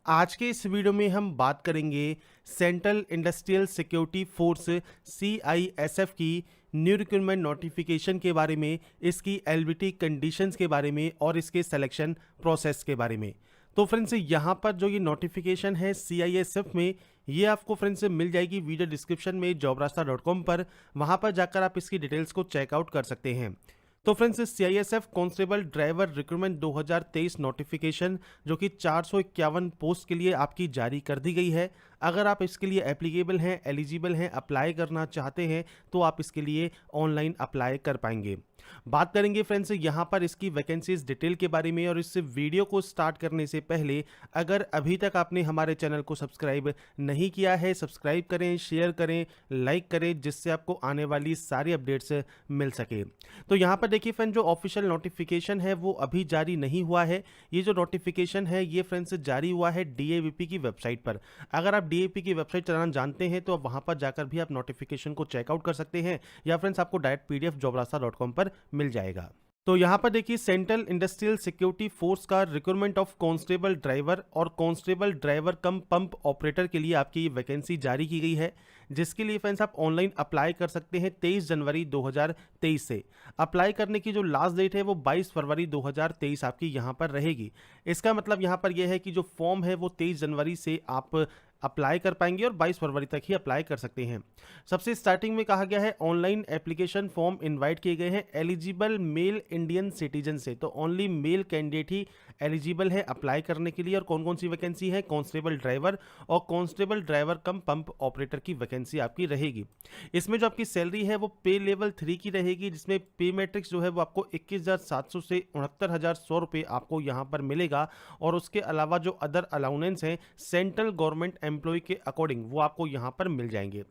आज के इस वीडियो में हम बात करेंगे central industrial security force CISF की न्यू रिक्रूटमेंट नोटिफिकेशन के बारे में, इसकी एलिजिबिलिटी कंडीशंस के बारे में और इसके सिलेक्शन प्रोसेस के बारे में। तो फ्रेंड्स, यहाँ पर जो ये नोटिफिकेशन है CISF में, ये आपको फ्रेंड्स मिल जाएगी वीडियो डिस्क्रिप्शन में jobrasta.com पर। वहाँ पर जाकर आप इसकी डिटेल्स को चेकआउट कर सकते हैं। तो friends, CISF constable driver recruitment 2023 notification जो कि 451 पोस्ट के लिए आपकी जारी कर दी गई है। अगर आप इसके लिए एप्लीकेबल हैं, एलिजिबल हैं, अप्लाई करना चाहते हैं तो आप इसके लिए ऑनलाइन अप्लाई कर पाएंगे। बात करेंगे फ्रेंड्स यहाँ पर इसकी वैकेंसीज डिटेल के बारे में। और इस वीडियो को स्टार्ट करने से पहले अगर अभी तक आपने हमारे चैनल को सब्सक्राइब नहीं किया है, सब्सक्राइब करें, शेयर करें, लाइक करें, जिससे आपको आने वाली सारी अपडेट्स मिल सके। तो यहाँ पर देखिए फ्रेंड्स, जो ऑफिशियल नोटिफिकेशन है वो अभी जारी नहीं हुआ है। ये जो नोटिफिकेशन है ये फ्रेंड्स जारी हुआ है DAVP की वेबसाइट पर। अगर आप DAVP की वेबसाइट चलाना जानते हैं तो वहाँ पर जाकर भी आप नोटिफिकेशन को चेकआउट कर सकते हैं, या फ्रेंड्स आपको डायरेक्ट PDF jobrasta.com पर मिल जाएगा। तो यहाँ पर देखिए, सेंट्रल इंडस्ट्रियल सिक्योरिटी फोर्स का रिक्रूटमेंट ऑफ कांस्टेबल ड्राइवर और कांस्टेबल ड्राइवर कम पंप ऑपरेटर के लिए आपकी ये वैकेंसी जारी की गई है, जिसके लिए फ्रेंड्स आप ऑनलाइन अप्लाई कर सकते हैं 23 जनवरी 2023 से। अप्लाई करने की जो लास्ट डेट है वो 22 फरवरी 2023 आपकी यहाँ पर रहेगी। इसका मतलब यहाँ पर यह है कि जो फॉर्म है वो 23 जनवरी से आप अप्लाई कर पाएंगे और 22 फरवरी तक ही अप्लाई कर सकते हैं। सबसे स्टार्टिंग में कहा गया है ऑनलाइन एप्लीकेशन फॉर्म इनवाइट किए गए हैं एलिजिबल मेल इंडियन सिटीजन से। तो ओनली मेल कैंडिडेट ही एलिजिबल है अप्लाई करने के लिए। और कौन कौन सी वैकेंसी है? कांस्टेबल ड्राइवर और कांस्टेबल ड्राइवर कम पंप ऑपरेटर की वैकेंसी आपकी रहेगी। इसमें जो आपकी सैलरी है वो पे लेवल 3 की रहेगी, जिसमें पे मैट्रिक्स जो है वो आपको 21,700 से 69,100 रुपये आपको यहाँ पर मिलेगा। और उसके अलावा जो अदर अलाउंस हैं सेंट्रल गवर्नमेंट एम्प्लॉय के अकॉर्डिंग वो आपको यहाँ पर मिल जाएंगे।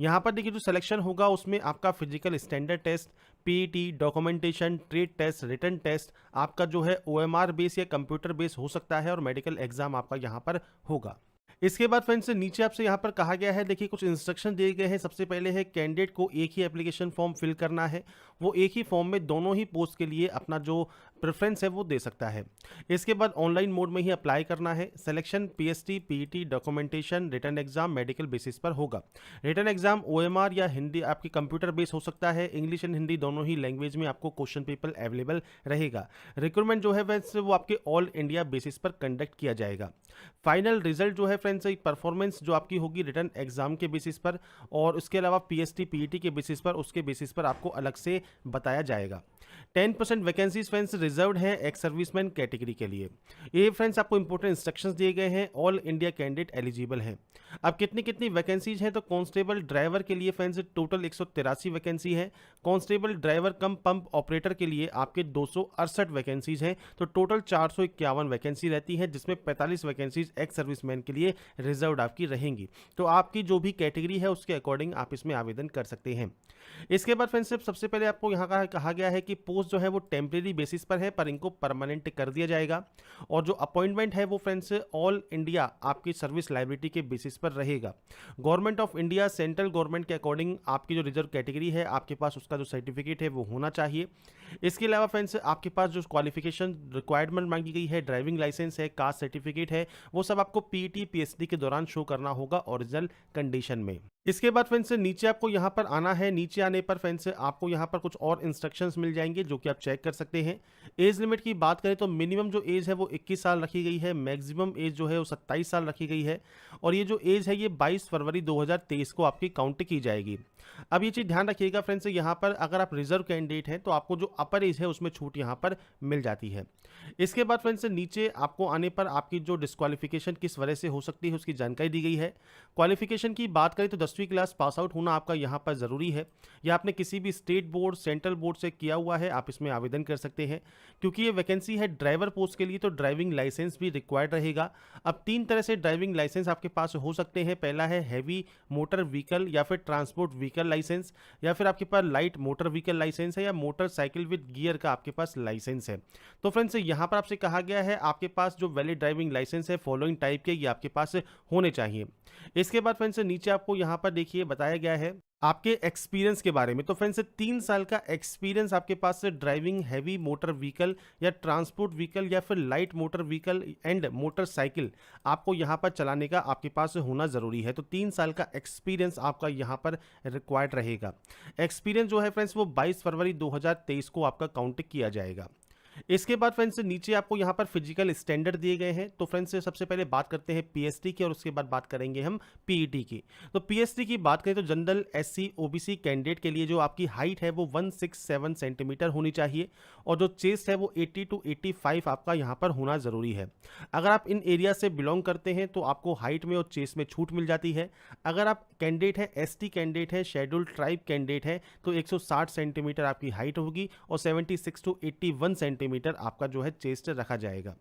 यहाँ पर देखिए, जो सिलेक्शन होगा उसमें आपका physical standard test, PET, documentation, trade test, written test, आपका जो है OMR बेस या कंप्यूटर बेस हो सकता है, और मेडिकल एग्जाम आपका यहाँ पर होगा। इसके बाद फ्रेंड्स नीचे आपसे यहाँ पर कहा गया है, देखिए कुछ इंस्ट्रक्शन दिए गए हैं। सबसे पहले है कैंडिडेट को एक ही एप्लीकेशन फॉर्म फिल करना है। वो एक ही फॉर्म में दोनों ही पोस्ट के लिए अपना जो प्रेफरेंस है वो दे सकता है। इसके बाद ऑनलाइन मोड में ही अप्लाई करना है। Selection PST, PET, documentation, written exam medical basis पर होगा। रिटन एग्जाम OMR या हिंदी आपकी कंप्यूटर बेस हो सकता है। इंग्लिश एंड हिंदी दोनों ही लैंग्वेज में आपको क्वेश्चन पेपर अवेलेबल रहेगा। रिक्रूटमेंट जो है वैसे वो आपके ऑल इंडिया बेसिस पर कंडक्ट किया जाएगा। फाइनल रिजल्ट जो है फ्रेंड्स परफॉर्मेंस जो आपकी होगी रिटन एग्जाम के बेसिस पर, और उसके अलावा PST, PET के बेसिस पर, उसके बेसिस पर आपको अलग से बताया जाएगा। 10% वैकेंसीज फ्रेंड्स रिजर्व्ड है एक्स सर्विसमैन कैटेगरी के लिए। ये फ्रेंड्स आपको इंपॉर्टेंट इंस्ट्रक्शंस दिए गए हैं। ऑल इंडिया कैंडिडेट एलिजिबल हैं। अब कितनी कितनी वैकेंसीज हैं? तो कांस्टेबल ड्राइवर के लिए फ्रेंड्स टोटल 183 वैकेंसी है। कांस्टेबल ड्राइवर कम पंप ऑपरेटर के लिए आपके 268 वैकेंसीज हैं। तो टोटल 451 वैकेंसी रहती है, जिसमें 45 वैकेंसीज एक्स सर्विसमैन के लिए रिजर्व्ड आपकी रहेंगी। तो आपकी जो भी कैटेगरी है उसके अकॉर्डिंग आप इसमें आवेदन कर सकते हैं। इसके बाद फ्रेंड्स सबसे पहले आपको यहाँ का कहा गया है कि पोस्ट जो है वो टेम्परेरी बेसिस पर है, पर इनको परमानेंट कर दिया जाएगा। और जो अपॉइंटमेंट है वो फ्रेंड्स ऑल इंडिया आपकी सर्विस लायबिलिटी के बेसिस पर रहेगा। Government of India central government के अकॉर्डिंग आपकी जो रिजर्व कैटेगरी है आपके पास उसका जो सर्टिफिकेट है वो होना चाहिए। इसके अलावा फ्रेंड्स आपके पास जो क्वालिफिकेशन रिक्वायरमेंट मांगी गई है, ड्राइविंग लाइसेंस है, कास्ट सर्टिफिकेट है, वो सब आपको PET, PSD के दौरान शो करना होगा ओरिजिनल कंडीशन में। इसके बाद फ्रेंड्स नीचे आपको यहाँ पर आना है। नीचे आने पर फ्रेंड्स आपको यहाँ पर कुछ और इंस्ट्रक्शंस मिल जाएंगे जो कि आप चेक कर सकते हैं। एज लिमिट की बात करें तो मिनिमम जो एज है वो 21 साल रखी गई है, मैक्सिमम एज जो है वो 27 साल रखी गई है। और ये जो एज है ये 22 फरवरी 2023 को आपकी काउंट की जाएगी। अब ये चीज़ ध्यान रखिएगा फ्रेंड्स, यहाँ पर अगर आप रिजर्व कैंडिडेट हैं तो आपको जो अपर एज है उसमें छूट यहाँ पर मिल जाती है। इसके बाद फ्रेंड्स नीचे आपको आने पर आपकी जो डिस्क्वालिफिकेशन किस वजह से हो सकती है उसकी जानकारी दी गई है। क्वालिफिकेशन की बात करें तो 10वीं क्लास पास आउट होना आपका यहाँ पर ज़रूरी है, या आपने किसी भी स्टेट बोर्ड, सेंट्रल बोर्ड से किया हुआ है, आप इसमें आवेदन कर सकते हैं। क्योंकि ये वैकेंसी है ड्राइवर पोस्ट के लिए तो ड्राइविंग लाइसेंस भी रिक्वायर्ड रहेगा। अब 3 तरह से ड्राइविंग लाइसेंस आपके पास हो सकते हैं। पहला है हैवी मोटर व्हीकल या फिर ट्रांसपोर्ट व्हीकल लाइसेंस, या फिर आपके पास लाइट मोटर व्हीकल लाइसेंस है, या मोटरसाइकिल विद गियर का आपके पास लाइसेंस है। तो फ्रेंड्स यहाँ पर आपसे कहा गया है आपके पास जो वैलिड ड्राइविंग लाइसेंस है फॉलोइंग टाइप के ये आपके पास होने चाहिए। इसके बाद फ्रेंड्स नीचे आपको यहाँ पर देखिए बताया गया है आपके एक्सपीरियंस के बारे में। तो फ्रेंड्स 3 साल का एक्सपीरियंस आपके पास से ड्राइविंग हैवी मोटर व्हीकल या ट्रांसपोर्ट व्हीकल या फिर light motor vehicle and motorcycle आपको यहाँ पर चलाने का आपके पास होना ज़रूरी है। तो 3 साल का एक्सपीरियंस आपका यहाँ पर रिक्वायर्ड रहेगा। एक्सपीरियंस जो है फ्रेंड्स वो 22 फरवरी 2023 को आपका काउंट किया जाएगा। इसके बाद फ्रेंड्स नीचे आपको यहाँ पर फिजिकल स्टैंडर्ड दिए गए हैं। तो फ्रेंड्स सबसे पहले बात करते हैं पीएसटी की और उसके बाद बात करेंगे हम पीईटी की। तो पीएसटी की बात करें तो जनरल एससी ओबीसी कैंडिडेट के लिए जो आपकी हाइट है वो 167 सेंटीमीटर होनी चाहिए और जो चेस्ट है वो 80 टू 85 आपका यहाँ पर होना ज़रूरी है। अगर आप इन एरिया से बिलोंग करते हैं तो आपको हाइट में और चेस्ट में छूट मिल जाती है। अगर आप कैंडिडेट है एसटी कैंडिडेट है शेड्यूल्ड ट्राइब कैंडिडेट है तो 160 सेंटीमीटर आपकी हाइट होगी और 76 टू 81 सेंटीमीटर आपका जो है चेस्ट रखा जाएगा।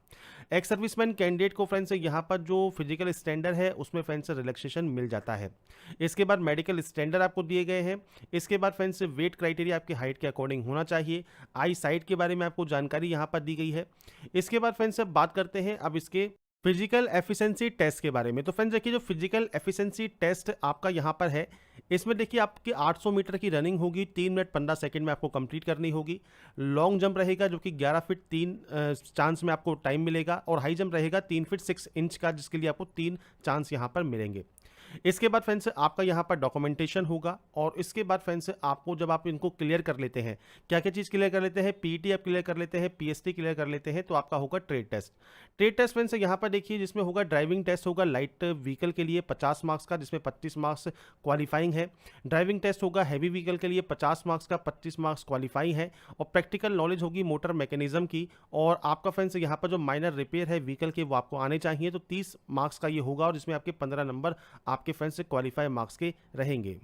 एक्स सर्विसमैन कैंडिडेट को फ्रेंड्स यहाँ पर जो फिजिकल स्टैंडर्ड है उसमें फ्रेंड्स रिलैक्सेशन मिल जाता है। इसके बाद मेडिकल स्टैंडर्ड आपको दिए गए हैं। इसके बाद फ्रेंड्स वेट क्राइटेरिया आपके हाइट के अकॉर्डिंग होना चाहिए। आई साइट के बारे में आपको जानकारी यहाँ पर दी गई है। इसके बाद फ्रेंड्स अब बात करते हैं अब इसके फिजिकल एफिशिएंसी टेस्ट के बारे में। तो फ्रेंड्स देखिए जो फिजिकल एफिशिएंसी टेस्ट आपका यहाँ पर है इसमें देखिए आपकी 800 मीटर की रनिंग होगी 3 मिनट 15 सेकंड में आपको कंप्लीट करनी होगी। लॉन्ग जंप रहेगा जो कि 11 फीट 3 चांस में आपको टाइम मिलेगा और हाई जंप रहेगा 3 फीट 6 इंच का जिसके लिए आपको 3 चांस यहाँ पर मिलेंगे। इसके बाद फ्रेंड्स आपका यहाँ पर डॉक्यूमेंटेशन होगा और इसके बाद फ्रेंड्स आपको जब आप इनको क्लियर कर लेते हैं क्या क्या चीज़ क्लियर कर लेते हैं पीईटी आप क्लियर कर लेते हैं पीएसटी क्लियर कर लेते हैं तो आपका होगा trade test. Trade test friends यहाँ पर देखिए जिसमें होगा ड्राइविंग टेस्ट होगा लाइट व्हीकल के लिए 50 मार्क्स का जिसमें 25 मार्क्स क्वालिफाइंग है। ड्राइविंग टेस्ट होगा हैवी व्हीकल के लिए 50 मार्क्स का 25 मार्क्स क्वालिफाई है और प्रैक्टिकल नॉलेज होगी मोटर मैकेनिज्म की और आपका फ्रेंड्स यहाँ पर जो माइनर रिपेयर है व्हीकल के वो आपको आने चाहिए तो 30 मार्क्स का ये होगा और इसमें आपके 15 नंबर आपके फ्रेंड्स से क्वालिफाई मार्क्स के रहेंगे।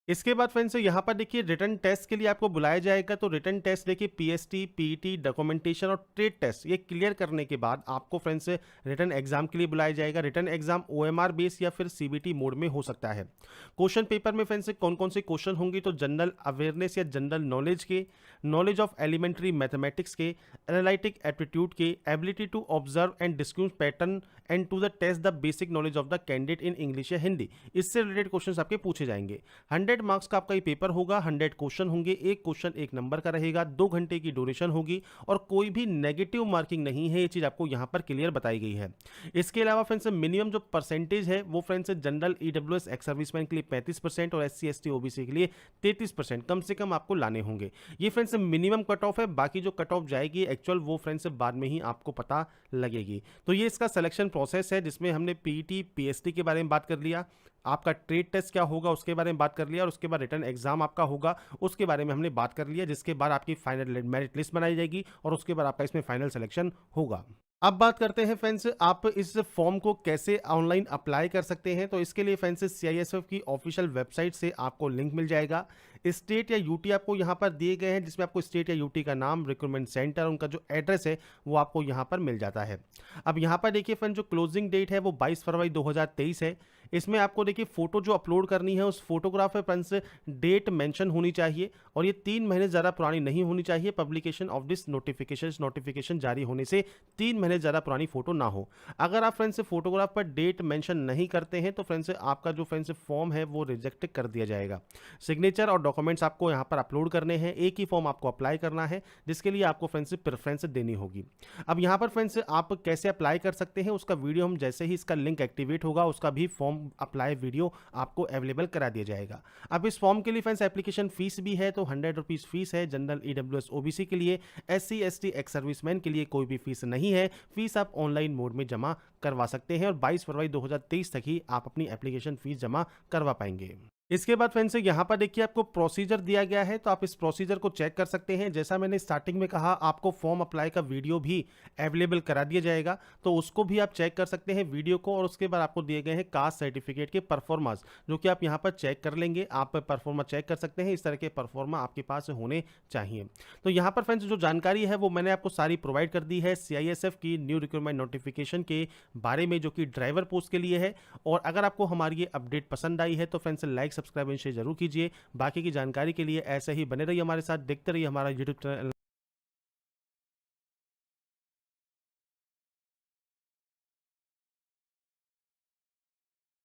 इसके बाद फ्रेंड्स यहाँ पर देखिए रिटन टेस्ट के लिए आपको बुलाया जाएगा। तो रिटन टेस्ट देखिए पीएसटी पीईटी डॉक्यूमेंटेशन और ट्रेड टेस्ट ये क्लियर करने के बाद आपको फ्रेंड्स रिटन एग्जाम के लिए बुलाया जाएगा। रिटन एग्जाम ओएमआर बेस या फिर सीबीटी मोड में हो सकता है। क्वेश्चन पेपर में फ्रेंड्स कौन कौन से क्वेश्चन होंगे तो जनरल अवेयरनेस या जनरल नॉलेज के, नॉलेज ऑफ एलिमेंट्री मैथमेटिक्स के, एनालिटिक एप्टीट्यूड के, ability to observe and discuss pattern and to the test the basic knowledge of the candidate in English या हिंदी, इससे रिलेटेड क्वेश्चन आपके पूछे जाएंगे। 100 मार्क्स का आपका ये पेपर होगा। 100 क्वेश्चन होंगे, एक क्वेश्चन 1 नंबर का रहेगा, 2 घंटे की ड्यूरेशन होगी और कोई भी नेगेटिव मार्किंग नहीं है। ये चीज आपको यहाँ पर क्लियर बताई गई है। इसके अलावा फ्रेंड्स मिनिमम जो परसेंटेज है वो friends general EWS ex serviceman के लिए 35% और एससी एसटी ओबीसी के लिए 33% कम से कम आपको लाने होंगे। ये फ्रेंड्स मिनिमम कट ऑफ है, बाकी जो कट ऑफ जाएगी एक्चुअल वो फ्रेंड्स बाद में ही आपको पता लगेगी। तो ये इसका सिलेक्शन प्रोसेस है जिसमें हमने पीईटी पीएसटी के बारे में बात कर लिया, आपका ट्रेड टेस्ट क्या होगा उसके बारे में बात कर लिया और उसके बाद रिटर्न एग्जाम आपका होगा उसके बारे में हमने बात कर लिया, जिसके बाद आपकी फाइनल मेरिट लिस्ट बनाई जाएगी और उसके बाद आपका इसमें फाइनल सिलेक्शन होगा। अब बात करते हैं फ्रेंड्स आप इस फॉर्म को कैसे ऑनलाइन अप्लाई कर सकते हैं। तो इसके लिए फ्रेंड्स सीआईएसएफ की ऑफिशियल वेबसाइट से आपको लिंक मिल जाएगा। स्टेट या यूटी आपको यहाँ पर दिए गए हैं जिसमें आपको स्टेट या यूटी का नाम, रिक्रूटमेंट सेंटर, उनका जो एड्रेस है वो आपको यहाँ पर मिल जाता है। अब यहाँ पर देखिए फ्रेंड जो क्लोजिंग डेट है वो 22 फरवरी 2023 है। इसमें आपको देखिए फोटो जो अपलोड करनी है उस फोटोग्राफ में फ्रेंड्स डेट मेंशन होनी चाहिए और ये 3 महीने ज़्यादा पुरानी नहीं होनी चाहिए। पब्लिकेशन ऑफ दिस नोटिफिकेशन जारी होने से 3 महीने ज़्यादा पुरानी फोटो ना हो। अगर आप फ्रेंड्स फोटोग्राफ पर डेट मेंशन नहीं करते हैं तो फ्रेंड्स आपका जो फ्रेंड्स फॉर्म है वो रिजेक्ट कर दिया जाएगा। सिग्नेचर और डॉक्यूमेंट्स आपको यहाँ पर अपलोड करने हैं, एक ही फॉर्म आपको अप्लाई करना है जिसके लिए आपको फ्रेंड्स प्रेफरेंस देनी होगी। अब यहाँ पर फ्रेंड्स आप कैसे अप्लाई कर सकते हैं उसका वीडियो हम जैसे ही इसका लिंक एक्टिवेट होगा उसका भी फॉर्म अप्लाई वीडियो आपको अवेलेबल करा दिया जाएगा। अब इस फॉर्म के लिए फ्रेंड्स एप्लीकेशन फीस भी है तो 100 रुपीज़ फीस है जनरल ईडब्ल्यूएस ओबीसी के लिए। एससी एसटी एक्स सर्विसमैन के लिए कोई भी फीस नहीं है। फीस आप ऑनलाइन मोड में जमा करवा सकते हैं और 22 फरवरी 2023 तक ही आप अपनी एप्लीकेशन फीस जमा करवा पाएंगे। इसके बाद फ्रेंड्स यहाँ पर देखिए आपको प्रोसीजर दिया गया है तो आप इस प्रोसीजर को चेक कर सकते हैं। जैसा मैंने स्टार्टिंग में कहा आपको फॉर्म अप्लाई का वीडियो भी अवेलेबल करा दिया जाएगा तो उसको भी आप चेक कर सकते हैं वीडियो को। और उसके बाद आपको दिए गए हैं कास्ट सर्टिफिकेट के परफॉर्मेंस जो कि आप यहाँ पर चेक कर लेंगे। आप परफॉर्मा चेक कर सकते हैं, इस तरह के परफॉर्मा आपके पास होने चाहिए। तो यहाँ पर फ्रेंड्स जो जानकारी है वो मैंने आपको सारी प्रोवाइड कर दी है सीआईएसएफ की न्यू रिक्रूटमेंट नोटिफिकेशन के बारे में जो कि ड्राइवर पोस्ट के लिए है। और अगर आपको हमारी ये अपडेट पसंद आई है तो friends like subscribe and share जरूर कीजिए। बाकी की जानकारी के लिए ऐसे ही बने रहिए हमारे साथ, देखते रहिए हमारा यूट्यूब चैनल